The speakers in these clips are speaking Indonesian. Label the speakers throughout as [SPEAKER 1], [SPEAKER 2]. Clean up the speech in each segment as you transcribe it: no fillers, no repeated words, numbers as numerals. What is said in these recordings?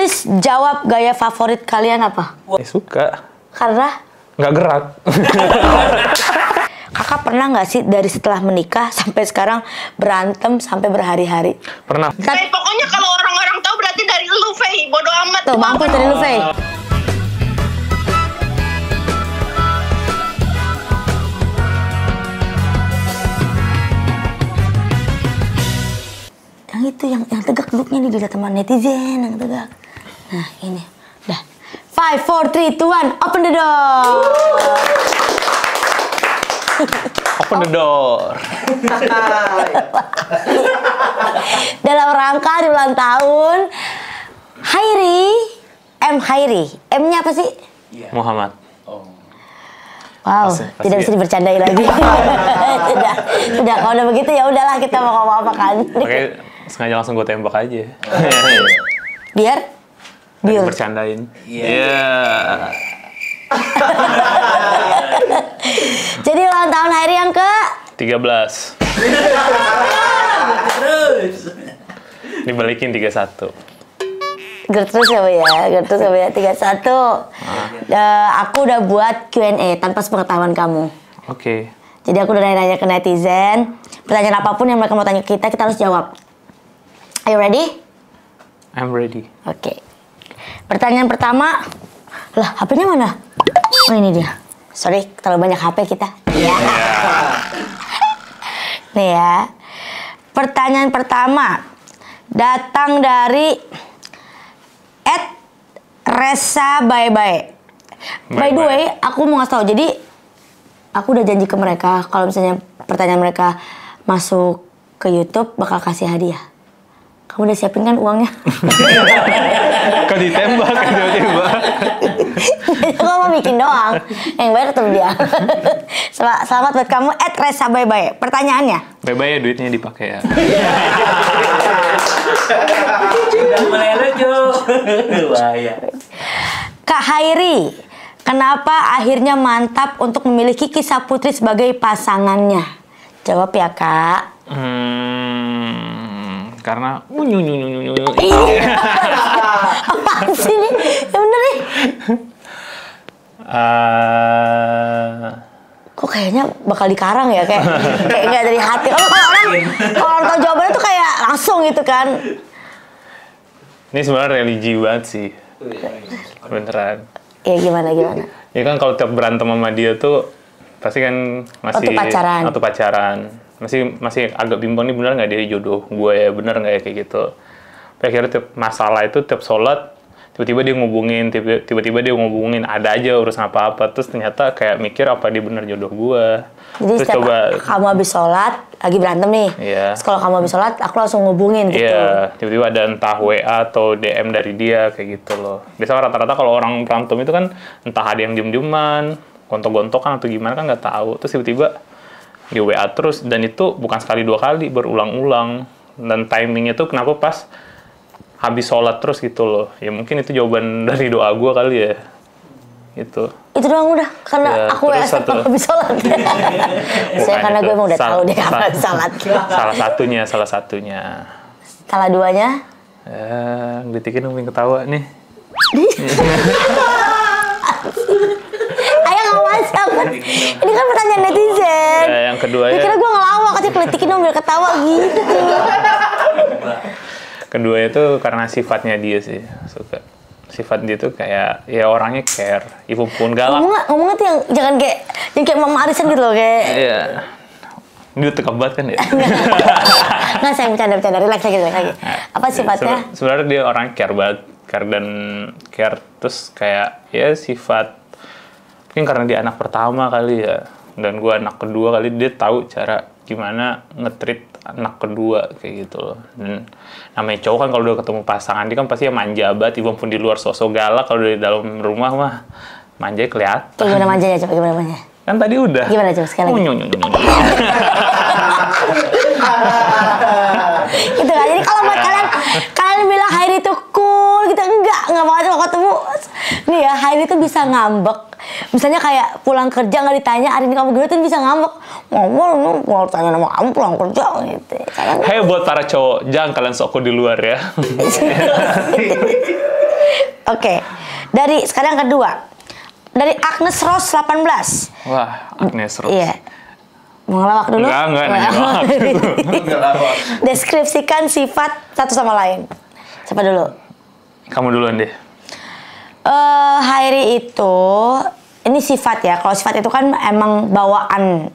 [SPEAKER 1] Please jawab gaya favorit kalian apa?
[SPEAKER 2] Suka.
[SPEAKER 1] Karena?
[SPEAKER 2] Nggak gerak.
[SPEAKER 1] Kakak pernah nggak sih dari setelah menikah sampai sekarang berantem sampai berhari-hari?
[SPEAKER 2] Pernah.
[SPEAKER 3] Pokoknya kalau orang-orang tahu berarti dari lu, Fei. Bodo amat.
[SPEAKER 1] Tuh, mampus dari lu, Fei. Yang itu, yang tegak duduknya nih, dilihat sama netizen yang tegak. Nah, ini. Dah. 5, 4, 3, 2, 1, open the door.
[SPEAKER 2] Open the door.
[SPEAKER 1] Dalam rangka di ulang tahun Hairi, Hairi. M-nya apa sih?
[SPEAKER 2] Muhammad.
[SPEAKER 1] Wow,
[SPEAKER 2] Pasti
[SPEAKER 1] tidak bisa dibercandai lagi. Sudah, kalau udah begitu ya udahlah, kita mau ngomong apa kan.
[SPEAKER 2] Oke, sengaja langsung gue tembak aja.
[SPEAKER 1] Biar
[SPEAKER 2] Bercandain. Iya.
[SPEAKER 1] Jadi ulang tahun Hairi yang ke
[SPEAKER 2] 13. Dibalikin 31.
[SPEAKER 1] Gertrus ya, Bu ya. Gertrus ya, Bu ya. 31. Aku udah buat Q&A tanpa sepengetahuan kamu.
[SPEAKER 2] Oke.
[SPEAKER 1] Jadi aku udah nanya ke netizen. Pertanyaan apapun yang mereka mau tanya kita harus jawab. Are you ready?
[SPEAKER 2] I'm ready.
[SPEAKER 1] Oke. Pertanyaan pertama. Lah, HP-nya mana? Oh, ini dia. Sorry, terlalu banyak HP kita. Iya. Nih ya. Pertanyaan pertama datang dari @resa bye bye. By the way, aku mau ngasih tahu. Jadi aku udah janji ke mereka kalau misalnya pertanyaan mereka masuk ke YouTube bakal kasih hadiah. Kamu udah siapin kan uangnya?
[SPEAKER 2] Kok ditembak tiba-tiba?
[SPEAKER 1] Aku mau bikin doang. Yang bayar tetap dia. Selamat buat kamu @resa bye bye. Pertanyaannya?
[SPEAKER 2] Bye-bye ya, duitnya dipakai ya.
[SPEAKER 4] Udah mulai lucu. Bahaya.
[SPEAKER 1] Kak Hairi, kenapa akhirnya mantap untuk memilih Kiki Saputri sebagai pasangannya? Jawab ya, Kak.
[SPEAKER 2] Karena
[SPEAKER 1] Apaan sih ini? Ya bener nih. Kok kayaknya bakal dikarang ya, kayak nggak dari hati. Kalau orang tahu jawabannya tuh kayak langsung gitu kan.
[SPEAKER 2] ini sebenarnya religi banget sih. Beneran.
[SPEAKER 1] Ya gimana?
[SPEAKER 2] Ya kan kalau tiap berantem sama dia tuh pasti kan masih
[SPEAKER 1] Waktu
[SPEAKER 2] pacaran. Masih agak bimbang nih, bener nggak dia jodoh gue ya, bener nggak ya kayak gitu. Tapi akhirnya tiap masalah itu, tiap sholat tiba-tiba dia ngubungin, ada aja urusan apa-apa, terus ternyata kayak mikir apa dia bener jodoh gue.
[SPEAKER 1] Jadi
[SPEAKER 2] terus
[SPEAKER 1] setiap kamu habis sholat lagi berantem nih,
[SPEAKER 2] Iya.
[SPEAKER 1] terus kalau kamu habis sholat aku langsung ngubungin gitu.
[SPEAKER 2] Iya, tiba-tiba ada entah WA atau DM dari dia kayak gitu loh. Biasanya rata-rata kalau orang berantem itu kan entah ada yang diem-dieman, gontok-gontokan atau gimana kan nggak tahu. Terus tiba-tiba di WA terus, dan itu bukan sekali dua kali, berulang-ulang. Dan timingnya tuh kenapa pas habis sholat terus gitu loh. Ya mungkin itu jawaban dari doa gue kali ya. Itu
[SPEAKER 1] doang udah, karena
[SPEAKER 2] ya,
[SPEAKER 1] aku WA kalau habis sholat. Saya karena gue emang udah tahu deh kapan habis sholat.
[SPEAKER 2] Salah satunya.
[SPEAKER 1] Salah duanya?
[SPEAKER 2] Ngelitikin pengen ketawa nih.
[SPEAKER 1] Ayo ngawas apa? Ini kan pertanyaan netizen.
[SPEAKER 2] Ya, yang kedua ya.
[SPEAKER 1] Kira gue ngelawak aja, kelitikin dong biar ketawa gitu.
[SPEAKER 2] Kedua itu karena sifatnya dia sih, suka. Sifat dia tuh kayak ya orangnya care, ibu pun galak.
[SPEAKER 1] Ngomongnya tuh yang jangan kayak Mama Arisan gitu loh, kayak.
[SPEAKER 2] Iya. Dia tekap banget kan ya?
[SPEAKER 1] Nggak, saya bercanda, relax lagi. Apa sifatnya?
[SPEAKER 2] Sebenarnya dia orang care banget, care terus kayak ya sifat, mungkin karena dia anak pertama kali ya, dan gue anak kedua kali, dia tahu cara gimana nge-treat anak kedua kayak gitu loh. Dan namanya cowok kan kalau udah ketemu pasangan dia kan pasti ya manja banget, walaupun di luar sosok galak, kalau di dalam rumah mah manja kelihatan.
[SPEAKER 1] Gimana manjanya, coba gimana manjanya?
[SPEAKER 2] Kan tadi udah.
[SPEAKER 1] Gimana coba sekali lagi? Gitu kan. Jadi kalau buat kalian bilang Hairi itu cool gitu, enggak banget kalau ketemu. Nih ya, Hairi itu bisa ngambek. Misalnya kayak pulang kerja nggak ditanya hari ini kamu gimana, tuh bisa ngambek. Mau tanya nama kamu pulang kerja gitu.
[SPEAKER 2] Hei buat para cowok, jangan kalian soko di luar ya.
[SPEAKER 1] Oke. Dari sekarang kedua. Dari Agnes Rose 18.
[SPEAKER 2] Wah, Agnes Rose.
[SPEAKER 1] Iya. Mau ngelawak dulu?
[SPEAKER 2] Enggak, ngelawak.
[SPEAKER 1] Deskripsikan sifat satu sama lain. Siapa dulu?
[SPEAKER 2] Kamu duluan deh.
[SPEAKER 1] Hairi itu ini sifat ya. Kalau sifat itu kan emang bawaan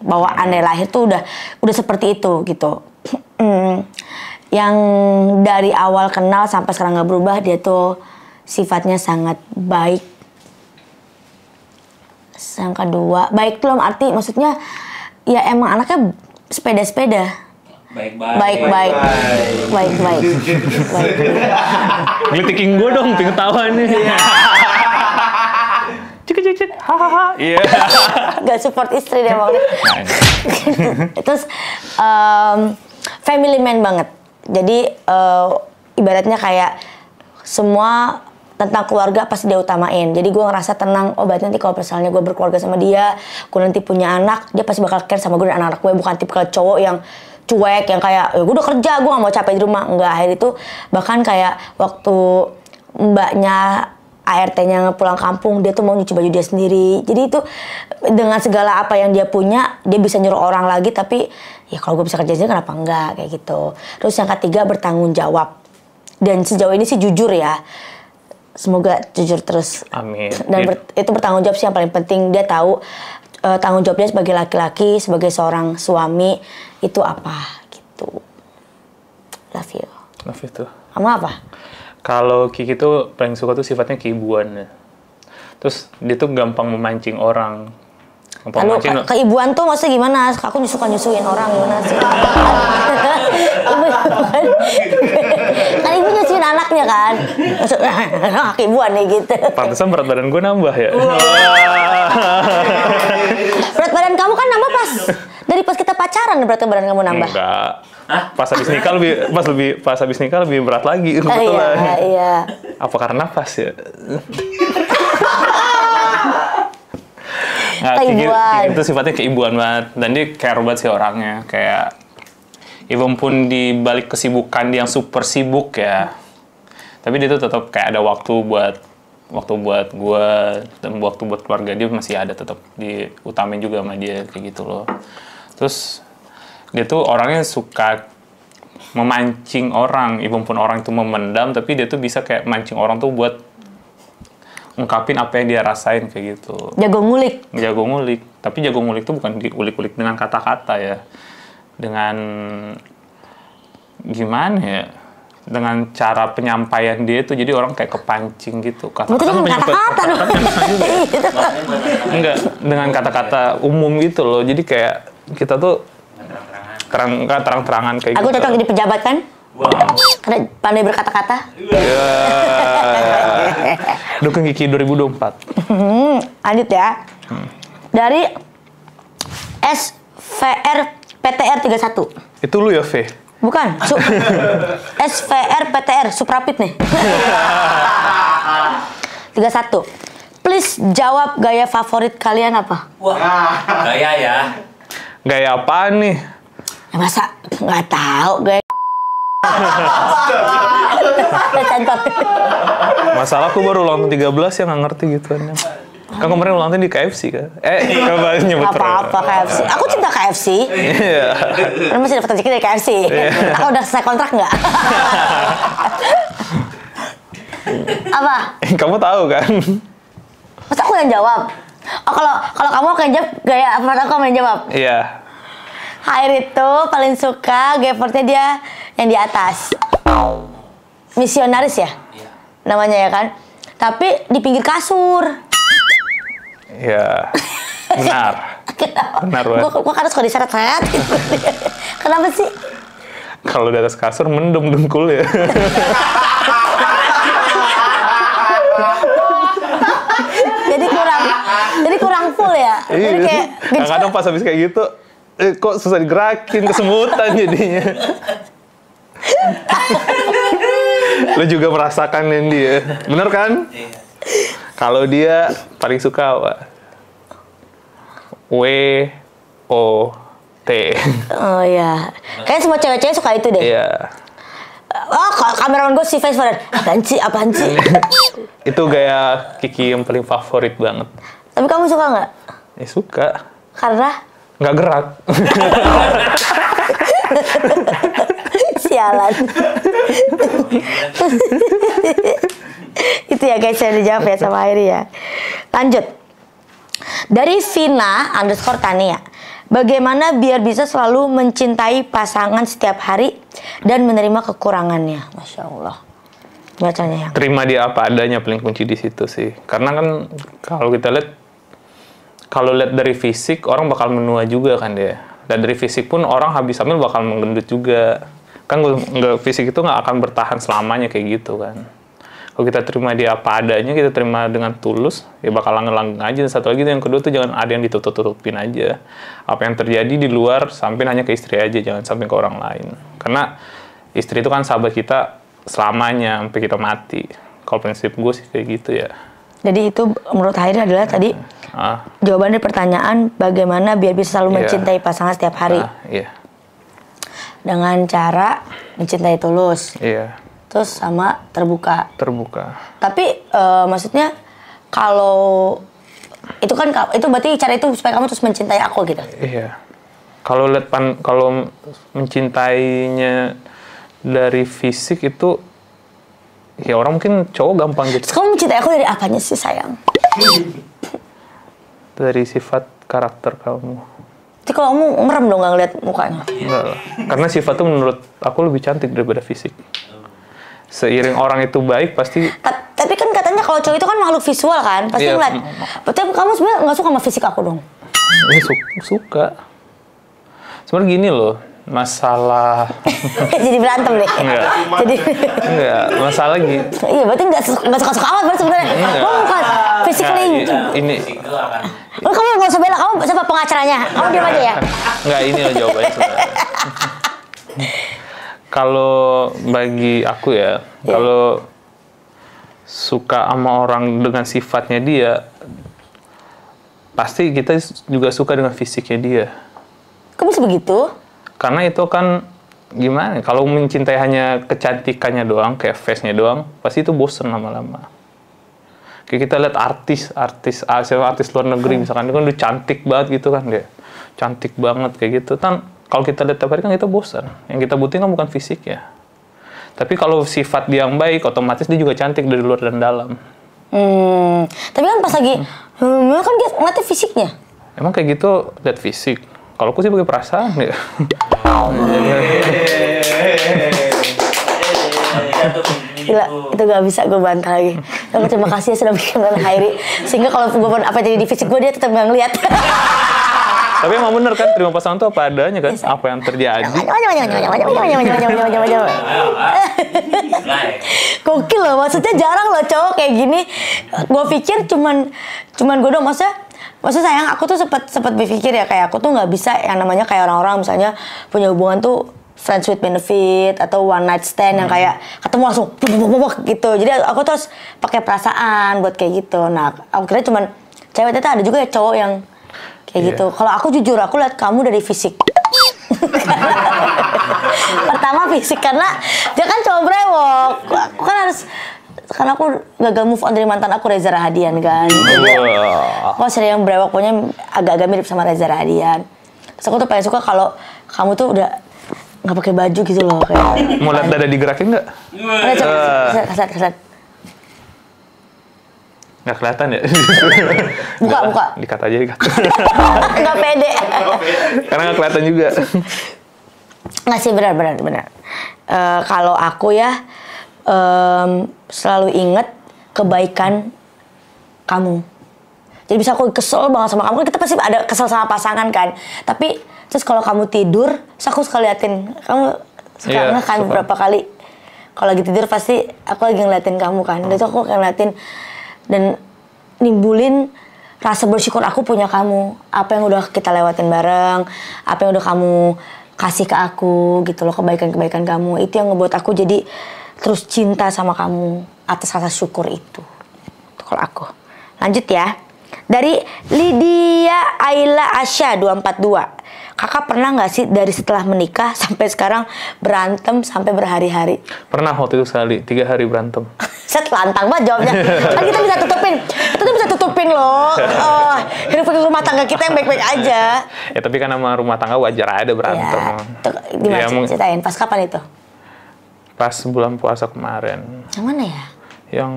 [SPEAKER 1] dari lahir tuh udah seperti itu gitu. Yang dari awal kenal sampai sekarang nggak berubah, dia tuh sifatnya sangat baik. Yang kedua, baik tuh arti maksudnya ya emang anaknya sepeda-sepeda. Baik.
[SPEAKER 2] Glitiking gue dong, pengen ketawa nih. Cik, hahaha. Iya.
[SPEAKER 1] Gak support istri deh emang. Terus family man banget. Jadi ibaratnya kayak semua tentang keluarga pasti dia utamain. Jadi gue ngerasa tenang, oh berarti nanti kalau misalnya gue berkeluarga sama dia, gue nanti punya anak, dia pasti bakal care sama gue dan anak-anak gue. Bukan tipikal cowok yang cuek, yang kayak, ya gue udah kerja, gue gak mau capek di rumah. Enggak, akhir itu bahkan kayak waktu mbaknya ART-nya pulang kampung, dia tuh mau nyuci baju dia sendiri. Jadi itu dengan segala apa yang dia punya, dia bisa nyuruh orang lagi, tapi ya kalau gue bisa kerja sendiri kenapa enggak, kayak gitu. Terus yang ketiga, bertanggung jawab. Dan sejauh ini sih jujur ya. Semoga jujur terus.
[SPEAKER 2] Amin.
[SPEAKER 1] Dan itu bertanggung jawab sih yang paling penting. Dia tahu tanggung jawab dia sebagai laki-laki, sebagai seorang suami itu apa gitu. Love you.
[SPEAKER 2] Love you tuh.
[SPEAKER 1] Kamu apa?
[SPEAKER 2] Kalau Kiki tuh paling suka tuh sifatnya keibuan. Terus dia tuh gampang memancing orang.
[SPEAKER 1] Lalu keibuan tuh maksudnya gimana? Aku suka nyusuin orang gimana sih? Kan ibu nyusuin anaknya kan? Maksudnya keibuan nih gitu.
[SPEAKER 2] Pantesan berat badan gue nambah ya.
[SPEAKER 1] Berat badan kamu kan nambah pas kita pacaran, berat badan kamu nambah.
[SPEAKER 2] Enggak. Pas habis nikah lebih berat lagi kebetulan.
[SPEAKER 1] Iya.
[SPEAKER 2] Apa karena pas ya? Nah, Kiki itu sifatnya keibuan banget dan dia care banget sih orangnya, kayak even pun di balik kesibukan dia yang super sibuk ya, tapi dia tuh tetap kayak ada waktu buat gue dan waktu buat keluarga dia masih ada, tetap diutamain juga sama dia kayak gitu loh. Terus dia tuh orangnya suka memancing orang, even pun orang itu memendam, tapi dia tuh bisa kayak mancing orang tuh buat ungkapin apa yang dia rasain kayak gitu. Jago ngulik. Tapi jago ngulik tuh bukan diulik-ulik dengan kata-kata ya. Dengan gimana ya? Dengan cara penyampaian dia tuh jadi orang kayak kepancing gitu.
[SPEAKER 1] Kata-kata dong.
[SPEAKER 2] Enggak, dengan kata-kata umum gitu loh. Jadi kayak kita tuh terang-terangan kayak gitu.
[SPEAKER 1] Aku cocok jadi pejabat kan? Karena pandai berkata-kata.
[SPEAKER 2] Dukung Kiki 2024.
[SPEAKER 1] Lanjut ya. Dari SVR PTR 31.
[SPEAKER 2] Itu lu ya, V?
[SPEAKER 1] Bukan. SVR PTR Suprapit nih. 31. Please jawab gaya favorit kalian apa?
[SPEAKER 4] Wah, gaya ya.
[SPEAKER 2] Gaya apaan nih?
[SPEAKER 1] Ya masa nggak tahu gaya.
[SPEAKER 2] Masalah aku baru ulang tahun 13 ya nggak ngerti gitu kan. Kan kemarin ulang tahun di KFC kan? Coba nyebut
[SPEAKER 1] apa-apa KFC. Aku cinta KFC.
[SPEAKER 2] Iya.
[SPEAKER 1] Masih dapat rezeki dari KFC. Aku udah selesai kontrak nggak? Apa?
[SPEAKER 2] Kamu tahu kan?
[SPEAKER 1] Masa aku yang jawab? Oh kalau kamu akan jawab gaya apa aku yang jawab?
[SPEAKER 2] Iya.
[SPEAKER 1] Hair itu paling suka gayportnya dia yang di atas. Misionaris ya?
[SPEAKER 4] Iya.
[SPEAKER 1] Namanya ya kan? Tapi di pinggir kasur.
[SPEAKER 2] Iya. Benar. Benar banget.
[SPEAKER 1] Gue kan suka diseret-seret gitu. Kenapa sih?
[SPEAKER 2] Kalau di atas kasur mendem dengkul ya.
[SPEAKER 1] Jadi kurang full ya. Jadi kayak
[SPEAKER 2] kadang pas habis kayak gitu, kok susah digerakin, kesemutan jadinya. Lo juga merasakan dia, bener kan?
[SPEAKER 4] Iya.
[SPEAKER 2] Kalau dia paling suka apa? WOT.
[SPEAKER 1] Oh ya, kayaknya semua cewek-cewek suka itu deh.
[SPEAKER 2] Iya.
[SPEAKER 1] Oh, kameramen gue si face forward. Apaan sih?
[SPEAKER 2] Itu gaya Kiki yang paling favorit banget.
[SPEAKER 1] Tapi kamu suka nggak?
[SPEAKER 2] Ya suka.
[SPEAKER 1] Karena?
[SPEAKER 2] Nggak gerak.
[SPEAKER 1] Sialan. Itu ya guys yang dijawab ya sama Airi ya. Lanjut. Dari Vina _ Tania. Bagaimana biar bisa selalu mencintai pasangan setiap hari dan menerima kekurangannya? Masya Allah. Bacanya yang.
[SPEAKER 2] Terima dia apa adanya paling kunci di situ sih. Karena kan kalau kita lihat, kalau lihat dari fisik orang bakal menua juga kan dia. Dan dari fisik pun orang habis hamil bakal menggendut juga. Kan fisik itu nggak akan bertahan selamanya kayak gitu kan. Kalau kita terima dia apa adanya, kita terima dengan tulus, ya bakal langgeng-langgeng aja. Dan satu lagi yang kedua tuh jangan ada yang ditutup-tutupin aja. Apa yang terjadi di luar, sampai hanya ke istri aja, jangan sampai ke orang lain. Karena istri itu kan sahabat kita selamanya, sampai kita mati. Kalau prinsip gue sih kayak gitu ya.
[SPEAKER 1] Jadi itu menurut Hairi adalah tadi jawaban dari pertanyaan bagaimana biar bisa selalu mencintai pasangan setiap hari.
[SPEAKER 2] Iya.
[SPEAKER 1] Dengan cara mencintai tulus.
[SPEAKER 2] Iya.
[SPEAKER 1] Terus sama terbuka. Tapi maksudnya kalau itu kan itu berarti cara itu supaya kamu terus mencintai aku gitu.
[SPEAKER 2] Iya. Kalau kalau mencintainya dari fisik itu ya orang mungkin cowok gampang gitu.
[SPEAKER 1] Terus kamu mencintai aku dari apanya sih sayang?
[SPEAKER 2] Dari sifat karakter kamu.
[SPEAKER 1] Jadi kalau kamu ngerem dong nggak ngeliat mukanya?
[SPEAKER 2] Enggak lah. Karena sifat tuh menurut aku lebih cantik daripada fisik. Seiring orang itu baik pasti.
[SPEAKER 1] Tapi kan katanya kalau cowok itu kan makhluk visual kan, pasti ngeliat. Berarti kamu sebenarnya nggak suka sama fisik aku dong?
[SPEAKER 2] Suka. Sebenarnya gini loh, masalah.
[SPEAKER 1] Jadi berantem nih.
[SPEAKER 2] Enggak, masalah gitu.
[SPEAKER 1] Iya, berarti nggak suka-suka amat berarti sebenarnya. Kamu bukan physically.
[SPEAKER 2] Ini.
[SPEAKER 1] Kamu nggak usah bela, kamu siapa pengacaranya? Kamu diam aja ya.
[SPEAKER 2] Enggak, ini loh jawabannya sebenarnya. Kalau bagi aku ya, kalau suka sama orang dengan sifatnya dia, pasti kita juga suka dengan fisiknya dia.
[SPEAKER 1] Kok bisa begitu?
[SPEAKER 2] Karena itu kan gimana? Kalau mencintai hanya kecantikannya doang, kayak face-nya doang, pasti itu bosen lama-lama. Kayak kita lihat artis luar negeri misalkan, dia kan udah cantik banget gitu kan dia, cantik banget kayak gitu kan. Kalau kita lihat tiap hari kan kita bosan. Yang kita butuhin kan bukan fisik ya. Tapi kalau sifat dia yang baik, otomatis dia juga cantik dari luar dan dalam.
[SPEAKER 1] Tapi kan pas lagi, kan dia ngeliatnya fisiknya.
[SPEAKER 2] Emang kayak gitu lihat fisik. Kalau aku sih pakai perasaan ya.
[SPEAKER 1] Gila, itu gak bisa gue bantah lagi. Tapi terima kasih ya sudah bikin Hairi. Sehingga kalau gue pun apa jadi di fisik gue, dia tetap gak ngeliat.
[SPEAKER 2] Tapi emang bener kan, terima pasangan tuh apa adanya kan, apa yang terjadi.
[SPEAKER 1] Gokil loh, maksudnya jarang loh cowok kayak gini. Gue pikir cuman gue dong, maksudnya sayang aku tuh sempet berpikir ya kayak aku tuh nggak bisa yang namanya kayak orang-orang misalnya punya hubungan tuh friends with benefit atau one night stand yang kayak ketemu langsung gitu. Jadi aku terus pakai perasaan buat kayak gitu. Nah, aku kira cuman cewek itu ada juga ya cowok yang kayak gitu. Kalau aku jujur, aku lihat kamu dari fisik. Pertama fisik, karena dia kan cowok brewok. Aku kan harus, karena aku gagal move on dari mantan aku Reza Rahadian kan. Jadi aku sering yang brewok, pokoknya agak-agak mirip sama Reza Rahadian. Terus aku tuh paling suka kalau kamu tuh udah nggak pakai baju gitu loh kayak.
[SPEAKER 2] Mau lihat dada digerakin nggak?
[SPEAKER 1] Keset.
[SPEAKER 2] Nggak kelihatan ya?
[SPEAKER 1] Buka.
[SPEAKER 2] Dikat aja.
[SPEAKER 1] Nggak pede.
[SPEAKER 2] Karena nggak kelihatan juga.
[SPEAKER 1] Nggak sih, benar. Kalau aku ya selalu inget kebaikan kamu. Jadi bisa aku kesel banget sama kamu. Kita pasti ada kesel sama pasangan kan. Tapi terus kalau kamu tidur, terus aku suka liatin kamu suka kan beberapa kali. Kalau lagi tidur pasti aku lagi ngeliatin kamu kan. Dan itu aku ngeliatin dan nimbulin rasa bersyukur aku punya kamu. Apa yang udah kita lewatin bareng, apa yang udah kamu kasih ke aku gitu loh, kebaikan-kebaikan kamu. Itu yang ngebuat aku jadi terus cinta sama kamu atas rasa syukur itu. Itu kalau aku. Lanjut ya. Dari Lydia Ayla Asya 242. Kakak pernah nggak sih dari setelah menikah sampai sekarang berantem sampai berhari-hari?
[SPEAKER 2] Pernah waktu itu sekali, 3 hari berantem.
[SPEAKER 1] Set lantang banget jawabnya. Kan kita bisa tutupin. Kita tuh bisa tutupin loh. Hidup rumah tangga kita yang baik-baik aja.
[SPEAKER 2] Ya tapi kan sama rumah tangga wajar ada berantem.
[SPEAKER 1] Ya, gimana ceritain? Pas kapan itu?
[SPEAKER 2] Pas bulan puasa kemarin.
[SPEAKER 1] Yang mana ya?
[SPEAKER 2] Yang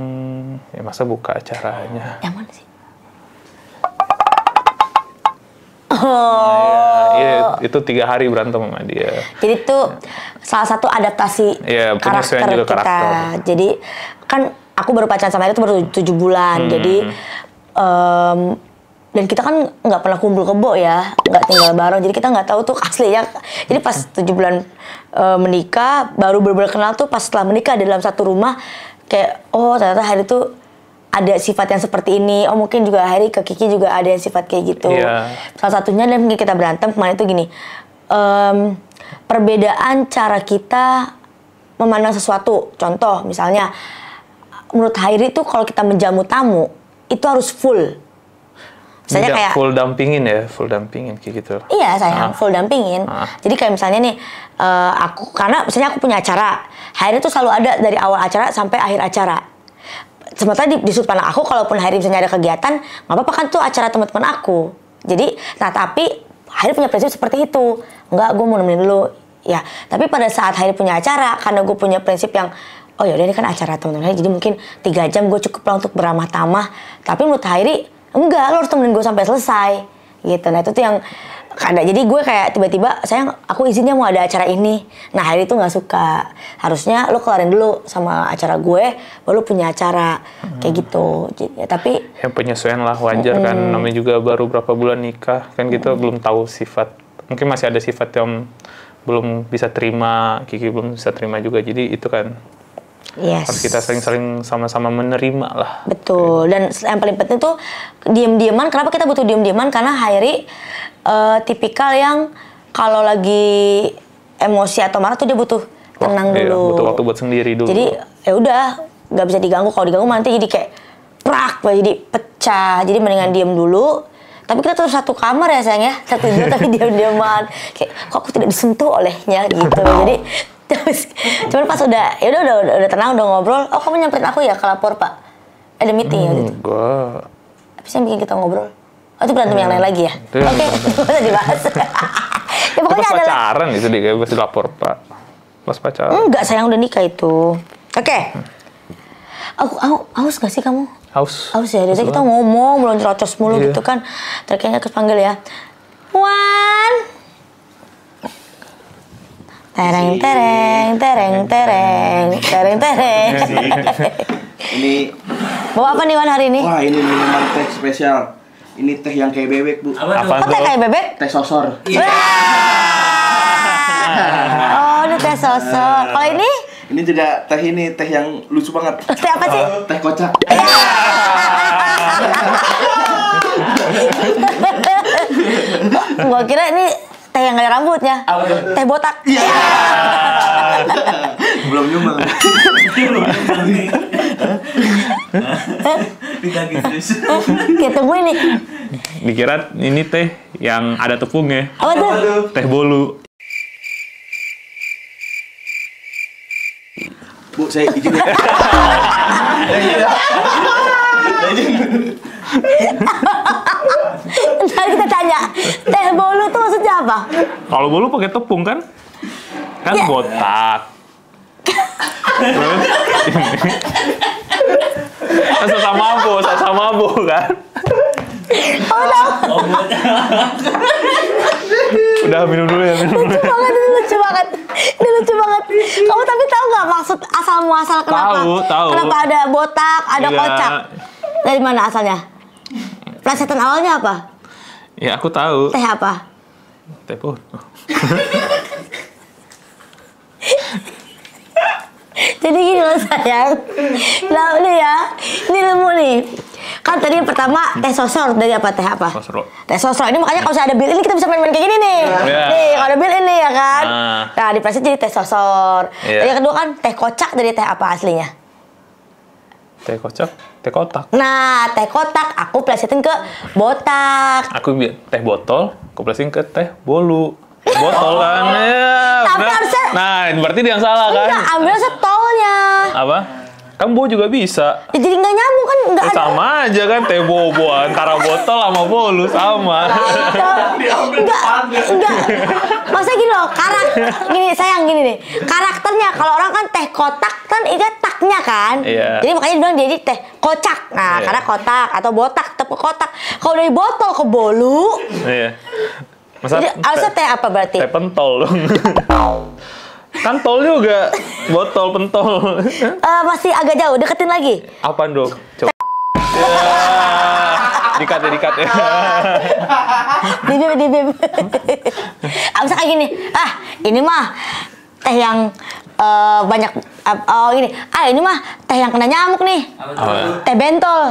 [SPEAKER 2] ya masa buka acaranya.
[SPEAKER 1] Yang mana sih? Oh.
[SPEAKER 2] Iya, itu 3 hari berantem sama dia.
[SPEAKER 1] Jadi itu salah satu adaptasi karakter
[SPEAKER 2] juga
[SPEAKER 1] kita.
[SPEAKER 2] karakter.
[SPEAKER 1] Jadi kan aku baru pacaran sama dia itu baru 7 bulan. Jadi dan kita kan nggak pernah kumpul kebo ya, nggak tinggal bareng. Jadi kita nggak tahu tuh aslinya. Jadi pas 7 bulan menikah, baru benar-benar kenal tuh pas setelah menikah di dalam satu rumah. Kayak oh ternyata Hari tuh ada sifat yang seperti ini. Oh mungkin juga Hari ke Kiki juga ada yang sifat kayak gitu.
[SPEAKER 2] Yeah.
[SPEAKER 1] Salah satunya dan mungkin kita berantem kemarin itu gini. Perbedaan cara kita memandang sesuatu. Contoh misalnya menurut Hairi tuh kalau kita menjamu tamu itu harus full. Misalnya
[SPEAKER 2] Tidak,
[SPEAKER 1] kayak
[SPEAKER 2] full dampingin kayak gitu.
[SPEAKER 1] iya sayang, full dampingin. Jadi kayak misalnya nih aku karena misalnya aku punya acara, Hairi tuh selalu ada dari awal acara sampai akhir acara. Sementara di sudut pandang aku, kalaupun Hairi misalnya ada kegiatan, nggak apa-apa kan tuh acara teman-teman aku. Jadi, nah tapi Hairi punya prinsip seperti itu. Enggak, gue mau nemenin dulu. Ya, tapi pada saat Hairi punya acara, karena gue punya prinsip yang, oh yaudah ini kan acara teman-teman Hairi, jadi mungkin 3 jam gue cukup lah untuk beramah tamah. Tapi menurut Hairi, enggak, lo harus temenin gue sampai selesai. Gitu, nah itu tuh yang ada. Jadi gue kayak tiba-tiba, sayang aku izinnya mau ada acara ini. Nah Hairi tuh nggak suka. Harusnya lo kelarin dulu sama acara gue, baru punya acara kayak gitu. Jadi, tapi
[SPEAKER 2] yang penyesuaian lah wajar kan, namanya juga baru berapa bulan nikah kan kita belum tahu sifat. Mungkin masih ada sifat yang belum bisa terima, Kiki belum bisa terima juga. Jadi itu kan harus kita saling sama-sama menerima lah.
[SPEAKER 1] Betul. Dan yang paling penting tuh diem-dieman. Kenapa kita butuh diem-dieman? Karena Hairi tipikal yang kalau lagi emosi atau marah tuh dia butuh tenang dulu.
[SPEAKER 2] Iya, butuh waktu buat sendiri dulu.
[SPEAKER 1] Jadi ya udah nggak bisa diganggu. Kalau diganggu nanti jadi kayak prak, jadi pecah. Jadi mendingan diem dulu. Tapi kita tuh satu kamar ya sayang ya, satu tidur tapi diam-diaman. Kayak kok aku tidak disentuh olehnya gitu. Jadi cuman pas udah tenang, udah ngobrol. Oh kamu nyamperin aku ya ke lapor Pak? Ada meeting ya gitu.
[SPEAKER 2] Enggak.
[SPEAKER 1] Apa sih yang bikin kita ngobrol? Oh itu berantem yang lain lagi ya? Oke, nggak usah dibahas. Ya pokoknya
[SPEAKER 2] pas
[SPEAKER 1] adalah
[SPEAKER 2] pacaran itu dia kayak masih lapor Pak. Pas pacaran.
[SPEAKER 1] enggak, sayang udah nikah itu. Oke. Aku haus gak sih kamu?
[SPEAKER 2] Haus.
[SPEAKER 1] Haus ya, jadi kita ngomong belum cerocos mulu gitu kan. Terkayaknya aku panggil ya. Wan. Tereng tereng tereng tereng tereng tereng.
[SPEAKER 5] Ini
[SPEAKER 1] Bawa apa nih Wan hari ini?
[SPEAKER 5] wah ini minuman teh spesial. Ini teh yang kayak bebek Bu.
[SPEAKER 2] Apa
[SPEAKER 1] Oh teh kayak bebek?
[SPEAKER 5] Teh sosor.
[SPEAKER 1] Oh ini teh sosor. Kalau ini?
[SPEAKER 5] Ini juga teh yang lucu banget.
[SPEAKER 1] Teh apa sih?
[SPEAKER 5] Teh kocak.
[SPEAKER 1] Gua kira ini teh yang gak ada rambutnya. Teh botak.
[SPEAKER 5] Belum nyumbang.
[SPEAKER 1] Kita tunggu ini.
[SPEAKER 2] Dikira ini teh yang ada tepungnya.
[SPEAKER 1] Apa tuh?
[SPEAKER 2] Teh bolu.
[SPEAKER 5] Bu, saya izin ya.
[SPEAKER 1] Ntar kita tanya, teh bolu tuh maksudnya apa?
[SPEAKER 2] Kalau bolu pakai tepung kan? Kan
[SPEAKER 1] Ya.
[SPEAKER 2] botak. Terus kan sama bu kan?
[SPEAKER 1] Kamu tahu?
[SPEAKER 2] Udah minum dulu ya, minum dulu.
[SPEAKER 1] Ini lucu banget. Kamu tapi tahu nggak maksud asal muasal kenapa?
[SPEAKER 2] Tahu.
[SPEAKER 1] Kenapa ada botak, ada
[SPEAKER 2] Iya.
[SPEAKER 1] kocak? Dari mana asalnya? Plesetan awalnya apa?
[SPEAKER 2] Ya aku tahu.
[SPEAKER 1] Teh apa?
[SPEAKER 2] Teh bolu.
[SPEAKER 1] Jadi gini loh sayang. Nah ini ya, ini ilmu nih. Kan tadi yang pertama teh sosor, dari apa teh apa?
[SPEAKER 2] Sosro.
[SPEAKER 1] Teh sosro ini makanya kalau ada bil ini kita bisa main-main kayak gini nih.
[SPEAKER 2] Yeah.
[SPEAKER 1] Nih kalau ada bil ini ya kan.
[SPEAKER 2] Ah.
[SPEAKER 1] Nah di plastik jadi teh sosor.
[SPEAKER 2] Yeah.
[SPEAKER 1] Yang kedua kan teh kocak, dari teh apa aslinya?
[SPEAKER 2] Teh kocak, teh kotak.
[SPEAKER 1] Nah teh kotak aku plesetin ke botak.
[SPEAKER 2] Aku teh botol, Koplesin ke teh bolu. Botol kan. Ya,
[SPEAKER 1] Tapi
[SPEAKER 2] bener.
[SPEAKER 1] harusnya-
[SPEAKER 2] Nah, berarti dia yang salah kan?
[SPEAKER 1] Enggak, ambil setolnya.
[SPEAKER 2] Apa? Kan bo juga bisa.
[SPEAKER 1] Ya, jadi nggak nyambung kan, nggak ada.
[SPEAKER 2] Sama aja kan teh bobo antara botol sama bolu sama.
[SPEAKER 1] Enggak. Maksudnya gini loh, sayang gini nih. Karakternya kalau orang kan teh kotak kan itu taknya kan.
[SPEAKER 2] Iya.
[SPEAKER 1] Jadi makanya bilang dia teh kocak. Nah,
[SPEAKER 2] Iya.
[SPEAKER 1] karena kotak atau botak, teh kotak. Kalau dari botol ke bolu,
[SPEAKER 2] Iya. Masa
[SPEAKER 1] jadi harusnya teh apa berarti?
[SPEAKER 2] teh pentol dong. Kan tol juga botol pentol.
[SPEAKER 1] Masih agak jauh, deketin lagi.
[SPEAKER 2] Apaan dong? Coba. Ya. Dikat ya.
[SPEAKER 1] Bibim. Abis kayak gini, ini mah teh yang banyak, gini, ini mah teh yang kena nyamuk nih. Teh bentol.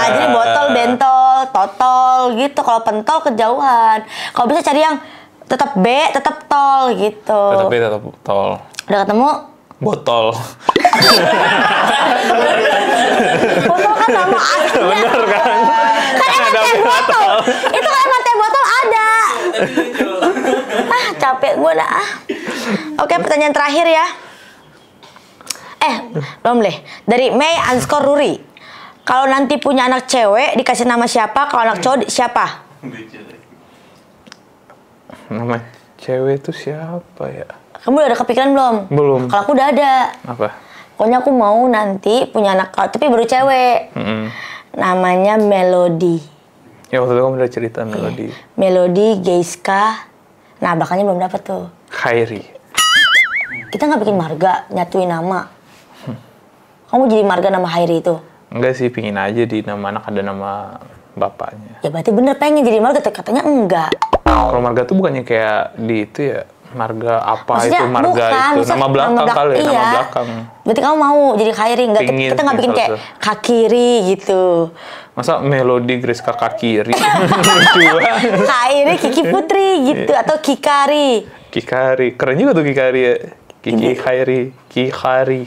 [SPEAKER 1] Jadi botol, bentol, totol gitu. Kalau pentol kejauhan. Kalau bisa cari yang tetap B, tetap tol gitu.
[SPEAKER 2] Tetap tol.
[SPEAKER 1] Udah ketemu?
[SPEAKER 2] Botol.
[SPEAKER 1] Botol kan nama aslinya.
[SPEAKER 2] Bener kan?
[SPEAKER 1] Kan emang teh botol. Itu kan emang teh botol ada. Capek gue dah. Oke, pertanyaan terakhir ya. Belum deh. Dari May_Ruri. Kalau nanti punya anak cewek dikasih nama siapa? Kalau anak cowok siapa?
[SPEAKER 2] Nama cewek itu siapa ya?
[SPEAKER 1] Kamu udah ada kepikiran belum?
[SPEAKER 2] Belum.
[SPEAKER 1] Kalau aku udah ada.
[SPEAKER 2] Apa?
[SPEAKER 1] Pokoknya aku mau nanti punya anak, tapi baru cewek. Namanya Melody.
[SPEAKER 2] Ya waktu itu kamu udah cerita Melody.
[SPEAKER 1] Melody, Geiska. Nah, belakangnya belum dapat tuh.
[SPEAKER 2] Khairi.
[SPEAKER 1] Kita nggak bikin marga, nyatuin nama. Kamu jadi marga nama Hairi itu?
[SPEAKER 2] Enggak sih, pingin aja di nama anak ada nama bapaknya.
[SPEAKER 1] Ya berarti bener pengen jadi marga, katanya enggak.
[SPEAKER 2] Kalau marga tuh bukannya kayak di itu ya, marga apa
[SPEAKER 1] Maksudnya
[SPEAKER 2] itu marga
[SPEAKER 1] bukan,
[SPEAKER 2] itu
[SPEAKER 1] maksudnya
[SPEAKER 2] nama belakang kali ya,
[SPEAKER 1] iya.
[SPEAKER 2] nama belakang.
[SPEAKER 1] Berarti kamu mau jadi Khairi, enggak?
[SPEAKER 2] Pingin
[SPEAKER 1] Kita nggak bikin
[SPEAKER 2] sih,
[SPEAKER 1] kayak
[SPEAKER 2] salah
[SPEAKER 1] Kakiri gitu.
[SPEAKER 2] Masa Melody Grace kakak kiri? Lucu banget.
[SPEAKER 1] Khairi Kiki Putri gitu, atau Kikari.
[SPEAKER 2] Kikari, keren juga tuh Kikari ya. Kiki Khairi, Kikari.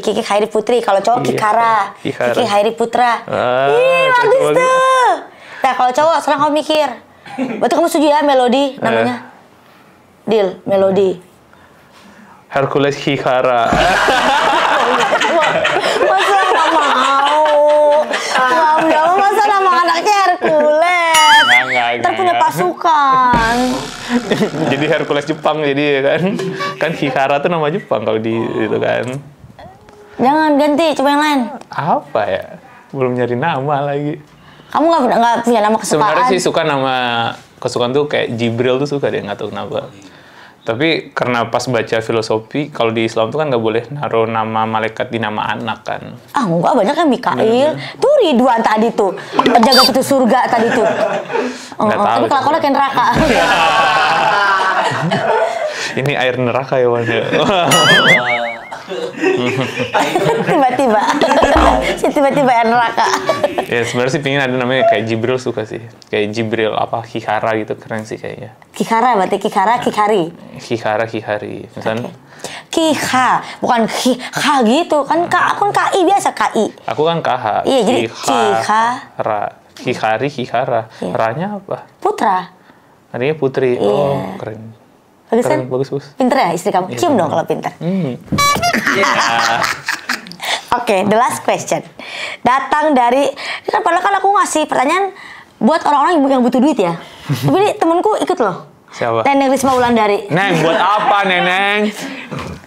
[SPEAKER 1] Kiki Khairi Putri. Kalau cowok
[SPEAKER 2] Iya.
[SPEAKER 1] Kikara.
[SPEAKER 2] Kikara.
[SPEAKER 1] Kiki Khairi Putra. Ih,
[SPEAKER 2] cocok
[SPEAKER 1] bagus
[SPEAKER 2] banget.
[SPEAKER 1] tuh. Nah, kalau cowok, sekarang kamu mikir. Berarti kamu setuju ya Melody namanya? Deal, Melody.
[SPEAKER 2] Hercules Hikara.
[SPEAKER 1] Masa nggak mau? Nggak mau, masa nama anaknya Hercules?
[SPEAKER 2] Enggak.
[SPEAKER 1] Ntar punya pasukan.
[SPEAKER 2] Jadi Hercules Jepang jadi ya kan. Kan Hikara tuh nama Jepang kalau di itu kan.
[SPEAKER 1] Jangan ganti, coba yang lain.
[SPEAKER 2] Apa ya? Belum nyari nama lagi.
[SPEAKER 1] Kamu nggak punya nama kesukaan?
[SPEAKER 2] Sebenarnya sih suka nama kesukaan tuh kayak Jibril tuh suka deh, nggak tahu kenapa. Tapi karena pas baca filosofi, kalau di Islam tuh kan nggak boleh naruh nama malaikat di nama anak kan.
[SPEAKER 1] Enggak, banyak kan Mikail. Tuh Ridwan tadi tuh. Penjaga pintu surga tadi tuh.
[SPEAKER 2] Nggak tahu
[SPEAKER 1] Tapi kelakuannya kayak neraka.
[SPEAKER 2] Ini air neraka ya Wan ya.
[SPEAKER 1] Tiba-tiba. Tiba-tiba air neraka.
[SPEAKER 2] Ya sebenarnya sih pingin ada namanya kayak Jibril suka sih. Kayak Jibril apa Hikara gitu keren sih kayaknya.
[SPEAKER 1] Kikara berarti Kikari.
[SPEAKER 2] Hikara Hikari. Misalnya
[SPEAKER 1] Kikha, bukan Kikha gitu. Kan aku kan KI biasa KI.
[SPEAKER 2] aku kan KH.
[SPEAKER 1] Iya, jadi
[SPEAKER 2] Kihara. Hikari Hikara.
[SPEAKER 1] Iya.
[SPEAKER 2] Ra-nya apa?
[SPEAKER 1] Putra.
[SPEAKER 2] Adanya Putri.
[SPEAKER 1] Iya.
[SPEAKER 2] Oh, keren.
[SPEAKER 1] Bagus kan?
[SPEAKER 2] Keren, bagus.
[SPEAKER 1] Pinter ya istri kamu? Cium dong kalau pinter. Oke, the last question. Datang dari, kan padahal kan aku ngasih pertanyaan buat orang-orang yang butuh duit ya. Tapi ini temenku ikut loh.
[SPEAKER 2] Siapa?
[SPEAKER 1] Neneng Risma Wulandari.
[SPEAKER 2] Neng, buat apa Neneng?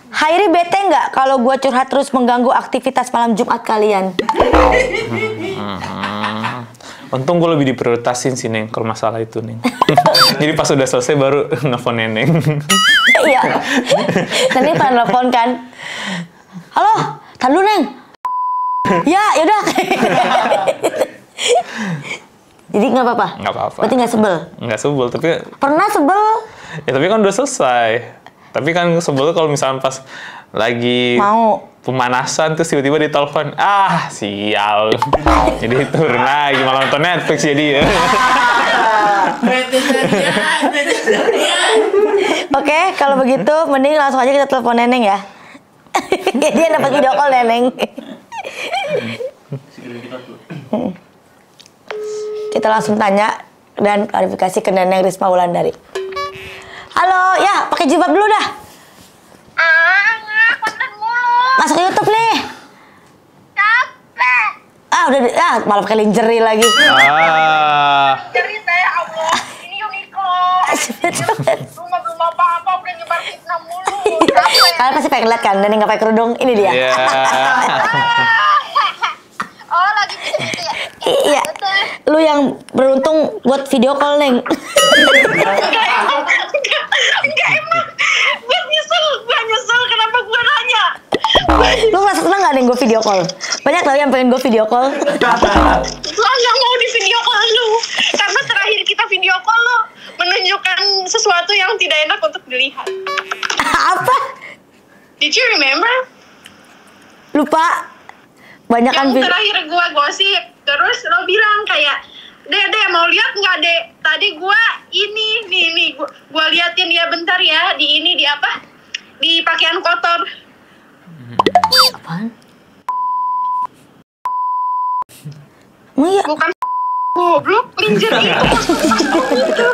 [SPEAKER 1] Hairi bete nggak kalau gue curhat terus mengganggu aktivitas malam Jumat kalian?
[SPEAKER 2] Untung gue lebih diprioritasin sih Neng kalau masalah itu Neng. Jadi pas udah selesai baru nelfon Neneng.
[SPEAKER 1] Iya. Nanti pernah telepon kan. Halo, tar dulu Neng. Ya, yaudah. Jadi nggak apa-apa?
[SPEAKER 2] Nggak apa-apa.
[SPEAKER 1] Berarti nggak sebel?
[SPEAKER 2] Nggak sebel, tapi
[SPEAKER 1] Pernah sebel?
[SPEAKER 2] ya tapi kan udah selesai. Tapi kan sebel kalau misalnya pas lagi
[SPEAKER 1] Mau.
[SPEAKER 2] pemanasan terus tiba-tiba ditelepon, sial. Jadi turun lagi malah nonton Netflix jadi ya.
[SPEAKER 1] Oke, kalau begitu mending langsung aja kita telepon Neneng ya. Dia dapat video call Neneng. Kita langsung tanya dan klarifikasi ke Neneng Risma Wulandari. Halo, ya pakai jilbab dulu dah.
[SPEAKER 3] Konten mulu.
[SPEAKER 1] Masuk YouTube nih.
[SPEAKER 3] Capek.
[SPEAKER 1] Udah malah pakai lingerie lagi.
[SPEAKER 3] Cerita ya Allah. Ini Uniqlo. Belum apa-apa udah nyebar fitnah mulu.
[SPEAKER 1] Kalian pasti pengen lihat kan, Neneng nggak pakai kerudung. Ini dia.
[SPEAKER 2] Iya.
[SPEAKER 3] Oh lagi gitu ya.
[SPEAKER 1] Iya. Lu yang beruntung buat video call, Neng.
[SPEAKER 3] Enggak emang. Gue nyesel kenapa gue nanya.
[SPEAKER 1] Lu ngerasa seneng gak Neng gue video call? Banyak tau yang pengen gue video call.
[SPEAKER 3] Lo nggak mau di video call lu. Karena terakhir kita video call lo menunjukkan sesuatu yang tidak enak untuk dilihat.
[SPEAKER 1] Apa?
[SPEAKER 3] Did you remember?
[SPEAKER 1] Lupa. Banyak kan
[SPEAKER 3] Yang terakhir gue gosip. Terus lo bilang kayak, Dek, mau lihat nggak Dek? Tadi gue ini, nih, gue liatin ya bentar ya di ini di apa? Di pakaian kotor.
[SPEAKER 1] Apaan? Emang iya?
[SPEAKER 3] Bukan goblok, lingerie itu.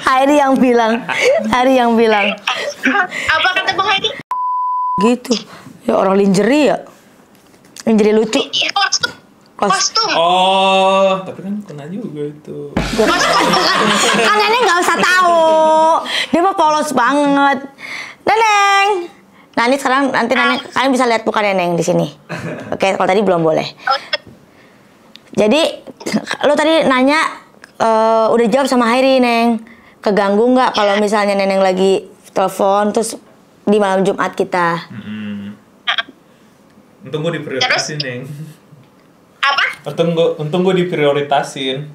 [SPEAKER 1] Hairi yang bilang.
[SPEAKER 3] Apa kata Bang Hadi?
[SPEAKER 1] Gitu. Ya orang lingerie ya. Lingerie lucu.
[SPEAKER 3] Iya, kostum.
[SPEAKER 2] Oh, tapi kan kena juga itu.
[SPEAKER 1] Kan Neneng nggak usah tahu. Dia mah polos banget. Neneng. Nah ini sekarang nanti Neneng, kalian bisa lihat bukan Neneng di sini. Oke, kalau tadi belum boleh. Jadi lo tadi nanya udah jawab sama Hairi, Neng. Keganggu nggak kalau misalnya Neneng lagi telepon terus di malam Jumat kita?
[SPEAKER 2] Untung gue diprioritasin, Neng.
[SPEAKER 3] Apa?
[SPEAKER 2] Untung gue diprioritasin.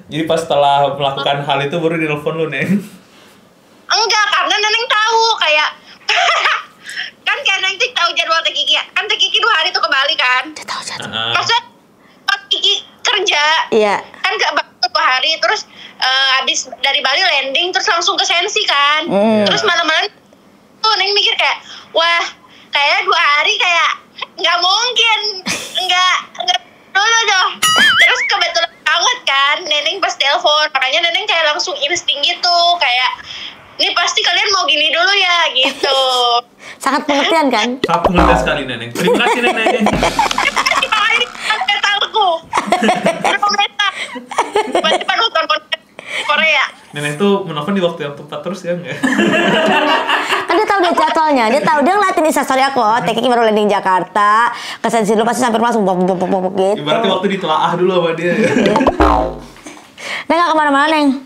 [SPEAKER 2] Jadi pas setelah melakukan hal itu baru di-telepon lu, Neng.
[SPEAKER 3] Enggak, karena Neneng tahu kayak kan kayak Neneng tuh tahu jadwal Teh Kiki. Kan Teh Kiki 2 hari tuh ke Bali kan.
[SPEAKER 1] Dia tahu jadwal.
[SPEAKER 3] Maksudnya pas Kiki kerja,
[SPEAKER 1] Iya.
[SPEAKER 3] kan ke Bali 2 hari terus abis dari Bali landing terus langsung ke Sensi kan. Terus malam-malam tuh Neneng mikir kayak, wah kayaknya 2 hari kayak nggak mungkin, nggak dulu dong. Terus kebetulan banget kan Neneng pas telepon, makanya Neneng kayak langsung insting gitu kayak, ini pasti kalian mau gini dulu ya gitu.
[SPEAKER 1] Sangat pengertian kan?
[SPEAKER 2] Sangat pengertian sekali, Neneng. Terima kasih, Neneng.
[SPEAKER 3] Metalku tiba-tiba nonton konten Korea.
[SPEAKER 2] Neneng tuh menelpon di waktu yang tepat terus ya nggak?
[SPEAKER 1] Kan dia tahu dia jadwalnya, dia tahu dia ngeliatin instastory aku. Teh Kiki baru landing Jakarta, ke Sensi dulu pasti sampai rumah langsung bok gitu.
[SPEAKER 2] Ibaratnya waktu ditelaah dulu sama dia.
[SPEAKER 1] Neng nggak kemana-mana, Neng.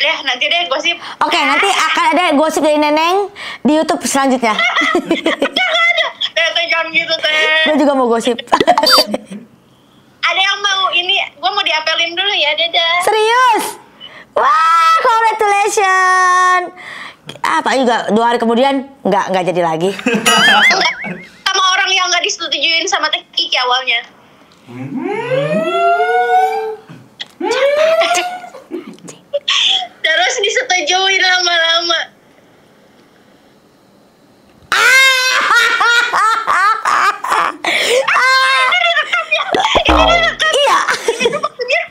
[SPEAKER 3] Deh nanti deh gosip.
[SPEAKER 1] Oke, nanti akan ada gosip dari Neneng di YouTube selanjutnya.
[SPEAKER 3] Jangan ada. Teh jangan gitu Teh.
[SPEAKER 1] Gue juga mau gosip.
[SPEAKER 3] Ada yang mau ini, gue mau diapelin dulu ya, dadah.
[SPEAKER 1] Serius? Wah, congratulations. Apa juga 2 hari kemudian nggak jadi lagi.
[SPEAKER 3] Enggak, sama orang yang nggak disetujuin sama Teh Kiki awalnya. Terus disetujuin lama-lama.
[SPEAKER 1] Iya.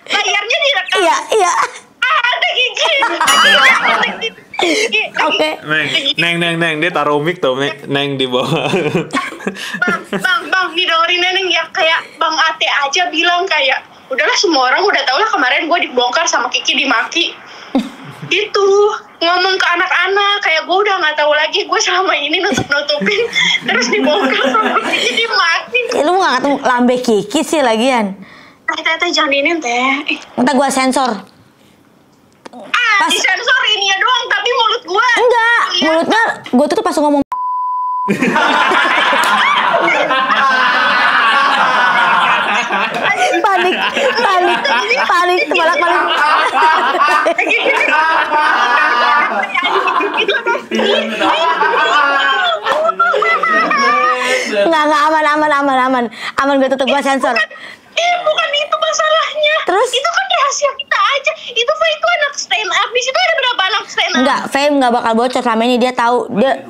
[SPEAKER 3] Bayarnya direkam.
[SPEAKER 1] Iya.
[SPEAKER 3] Teh Kiki.
[SPEAKER 1] Oke.
[SPEAKER 2] Neng, dia taruh mic tuh, Neng di bawah.
[SPEAKER 3] Bang, didengerin Neneng ya, kayak Bang Ate aja bilang kayak, udahlah semua orang udah tau lah kemarin gue dibongkar sama Kiki dimaki. Gitu, ngomong ke anak-anak kayak gue udah nggak tahu lagi gue selama ini nutupin terus dibongkar sama Kiki dimaki.
[SPEAKER 1] Lu nggak ketemu lambe Kiki sih lagian.
[SPEAKER 3] Teh jangan ini Teh.
[SPEAKER 1] Ntar gua sensor.
[SPEAKER 3] Disensor ininya doang tapi mulut gue.
[SPEAKER 1] Enggak, mulutnya gua tuh pas ngomong. panik bolak-balik. Enggak aman gue tutup, gue sensor.
[SPEAKER 3] Bukan itu masalahnya.
[SPEAKER 1] Terus?
[SPEAKER 3] Itu kan rahasia kita aja. Itu anak stand up. Di situ ada berapa anak stand up?
[SPEAKER 1] Enggak, Fame nggak bakal bocor selama ini, dia tahu dia.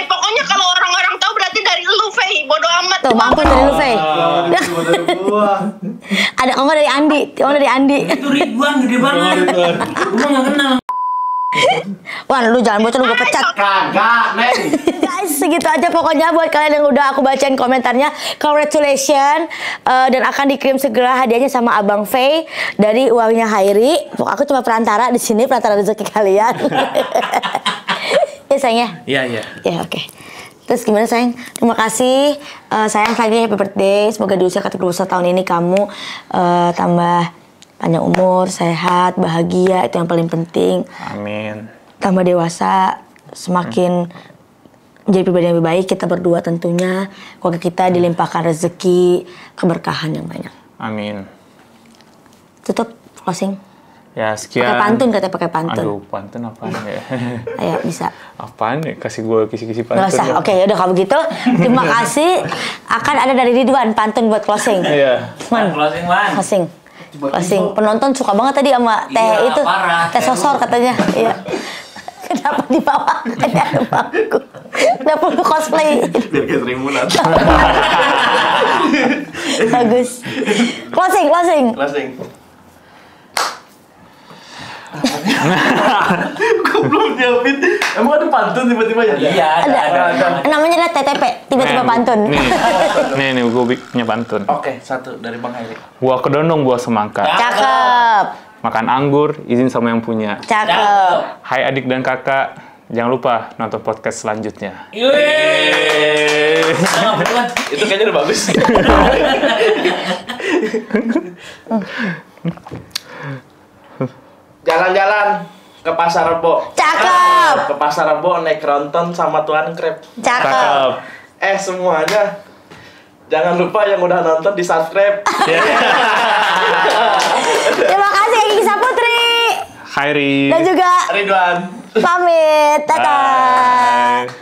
[SPEAKER 3] Pokoknya kalau orang-orang tahu berarti dari lu, Faye. Bodo amat.
[SPEAKER 1] Tuh, mampus dari lu, Fei.
[SPEAKER 5] Dari gua.
[SPEAKER 1] Ada ngomong dari Andi. Ngomong dari Andi.
[SPEAKER 4] Itu Ridwan gede banget. Gua nggak kenal.
[SPEAKER 1] Wan, lu jangan bocor, lu gue pecat.
[SPEAKER 5] Kagak, Neng.
[SPEAKER 1] Guys, segitu aja pokoknya buat kalian yang udah aku bacain komentarnya. Congratulations. Dan akan dikirim segera hadiahnya sama Abang Fei dari uangnya Hairi. Aku cuma perantara di sini, perantara rezeki kalian. Ya sayang ya?
[SPEAKER 2] Iya.
[SPEAKER 1] Ya oke. Terus gimana sayang? Terima kasih. Sayang lagi happy birthday. Semoga di usia ke-31 tahun ini kamu tambah panjang umur, sehat, bahagia, itu yang paling penting.
[SPEAKER 2] Amin.
[SPEAKER 1] Tambah dewasa, semakin menjadi pribadi yang lebih baik. Kita berdua tentunya, keluarga kita dilimpahkan rezeki, keberkahan yang banyak.
[SPEAKER 2] Amin.
[SPEAKER 1] Tutup, closing.
[SPEAKER 2] Ya sekian.
[SPEAKER 1] Pakai pantun, katanya pakai pantun.
[SPEAKER 2] Aduh, pantun apaan ya?
[SPEAKER 1] Ayo, bisa.
[SPEAKER 2] Apaan ya? Kasih gue kisi-kisi pantun.
[SPEAKER 1] Nggak usah,
[SPEAKER 2] dong.
[SPEAKER 1] oke yaudah kalau begitu. Terima kasih. Akan ada dari Ridwan, pantun buat closing.
[SPEAKER 2] Iya.
[SPEAKER 1] Man,
[SPEAKER 4] Closing, Man.
[SPEAKER 1] closing. Closing. Penonton suka banget tadi sama teh
[SPEAKER 4] Iya,
[SPEAKER 1] itu.
[SPEAKER 4] parah.
[SPEAKER 1] Teh sosor katanya. Iya. Kenapa di bawah? Ada bangku. Kenapa lu cosplay?
[SPEAKER 5] Biar kayak Trimunan.
[SPEAKER 1] Bagus. Closing.
[SPEAKER 5] Closing. Gue belum nyiapin. Emang ada pantun tiba-tiba ya?
[SPEAKER 4] Iya, ada.
[SPEAKER 1] Namanya adalah TTP, tiba-tiba pantun.
[SPEAKER 2] Nih, gue punya pantun.
[SPEAKER 5] Oke, satu dari Bang Hairi.
[SPEAKER 2] Buah kedondong, buah semangka.
[SPEAKER 1] Cakep.
[SPEAKER 2] Makan anggur, izin sama yang punya.
[SPEAKER 1] Cakep.
[SPEAKER 2] Hai adik dan kakak, jangan lupa nonton podcast selanjutnya.
[SPEAKER 4] Yeay. Nggak beneran.
[SPEAKER 5] Itu kayaknya udah bagus. Jalan-jalan ke Pasar Rebo.
[SPEAKER 1] Cakep.
[SPEAKER 5] Ke Pasar Rebo naik tronton sama Tuan Krep.
[SPEAKER 1] Cakep.
[SPEAKER 5] Semuanya jangan lupa yang udah nonton di subscribe.
[SPEAKER 1] Terima kasih Kiki Saputri.
[SPEAKER 2] Hairi.
[SPEAKER 1] Dan juga
[SPEAKER 5] Ridwan.
[SPEAKER 1] pamit. Dadah.
[SPEAKER 2] Bye.